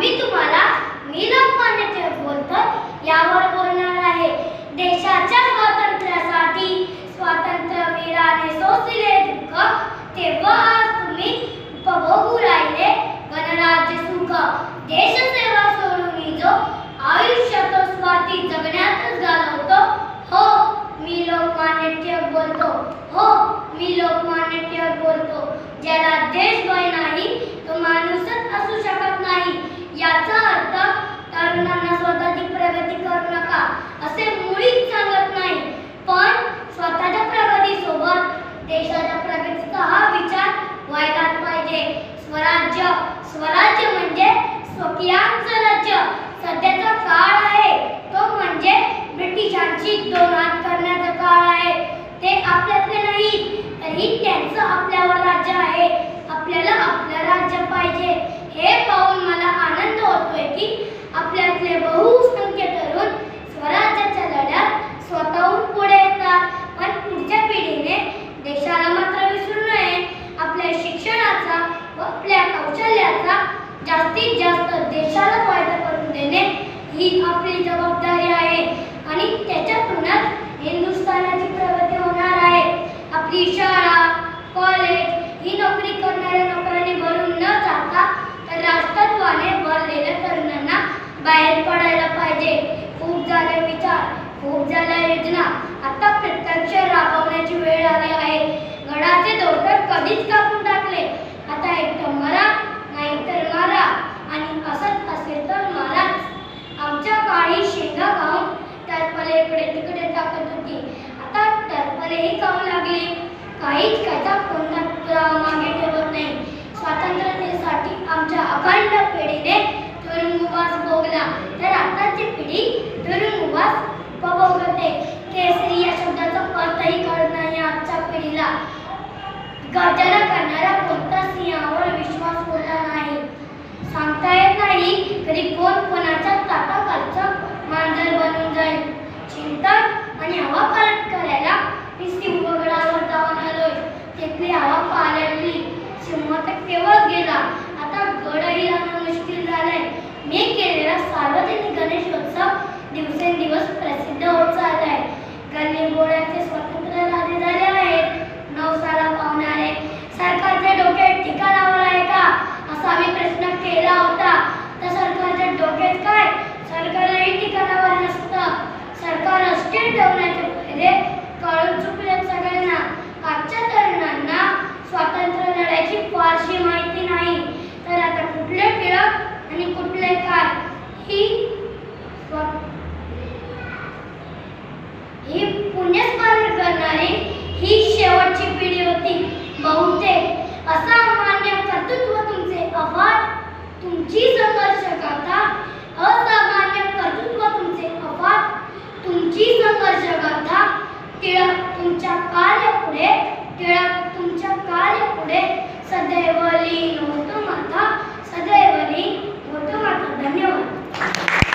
मी तुम्हाला लोकमान्य टिळक बोलतो यावर बोलणार आहे। देशाच्या स्वातंत्र्यासाठी स्वातंत्र्यवीराने सोसले दुःख, तेव्हा आज तुम्ही उपभोगू राहिले गणराज्य सुख। देशसेवा सोडून जो आयुष्य तो स्वार्थी जगण्यातच घालवतो, हो मी लोकमान्य टिळक बोलतो, हो मी लोकमान्य टिळक बोलतो। ज्याला देशभय नाही तो माणूसच असू शकत नाही। याचा अर्थ तरुणांना स्वतःची प्रगती करू नका असे मुळीच सांगत नाही, पण स्वतःच्या प्रगतीसोबत देशाच्या प्रगतीचा हा विचार व्हायलाच पाहिजे। स्वराज्य, स्वराज्य म्हणजे स्वकीयांचं राज्य। सध्याचा काळ आहे तो म्हणजे ब्रिटिशांची दोन हात करण्याचा काळ आहे। ते आपल्यातले नाही तरी त्यांचं आपल्यावर राज्य आहे। आपल्याला आपलं राज्य पाहिजे हे पाहून मला आनंद होतोय की आपल्यातले बहुसंख्य तरुण स्वराज्याच्या लढ्यात स्वतःहून पुढे येतात। पण पुढच्या पिढीने देशाला मात्र विसरू नये। आपल्या शिक्षणाचा व आपल्या कौशल्याचा जास्तीत जास्त देशाला फायदा करून देणे ही आपली जबाबदारी आहे आणि त्याच्यातूनच हिंदुस्थानाची प्रगती होणार आहे। आपली शाळा, कॉलेज ही नोकरी करणाऱ्या नोकरांनी भरून न जाता तर राष्ट्रत्वाने भरलेल्या तरुणांना बाहेर पडायला पाहिजे। खूप झाले विचार, खूप झाल्या योजना, आता प्रत्यक्ष राबवण्याची वेळ आली आहे। गडाचे दोर तर कधीच कापून टाकले, आता एकतर मरा नाही तर मारा आणि असंच असेल तर माराच। आमच्या काळी शेंगा खाऊन टरफले इकडे तिकडे टाकत होती, आता टरफलेही खाऊ लागली। काहीच कायदा कोणता पुरावा मागे ठेवत नाही। स्वातंत्र्यासाठी आमच्या अखंड पिढीने तुरुंगवास भोगला तर आताची पिढी तुरुंगवास उपभोगते। केसरी या शब्दाचा अर्थही कळत नाही आजच्या पिढीला। गर्जना करणारा कोणता सिंहावर विश्वास बोलला नाही। सांगता येत नाही कधी कोण कोणाच्या ताटाखालचं मांजर बनून जाईल। चिंतन आणि हवा पालट करायला मी सिंहगडावर जाऊन आलोय। तिथली हवा पालटली, सिंह तर केव्हाच गेला, आता गडही राहणं मुश्किल झालंय। मी केलेला सार्वजनिक गणेशोत्सव दिवसेंदिवस प्रसिद्ध होत चाललाय। गल्ली बोळ्याचे स्वातंत्र्य राजे झाले आहेत। नवसाला पावणारे सरकारच्या डोक्यात ठिकाणावर आहे का असा मी प्रश्न केला होता, तर सरकारच्या डोक्यात काय, सरकारही ठिकाणावर नसतं। सरकार अस्थिर ठेवण्याचे फायदे कळून चुकले सगळ्यांना। आजच्या तरुणांना स्वातंत्र्य लढ्याची फारशी माहिती नाही, तर आता कुठले टिळक आणि कुठले काय ही पुण्यस्मरण करणारी ही शेवटची पिढी होती बहुतेक। असा मान्य कर्तृत्व तुमचे अफाट, तुमची संघर्ष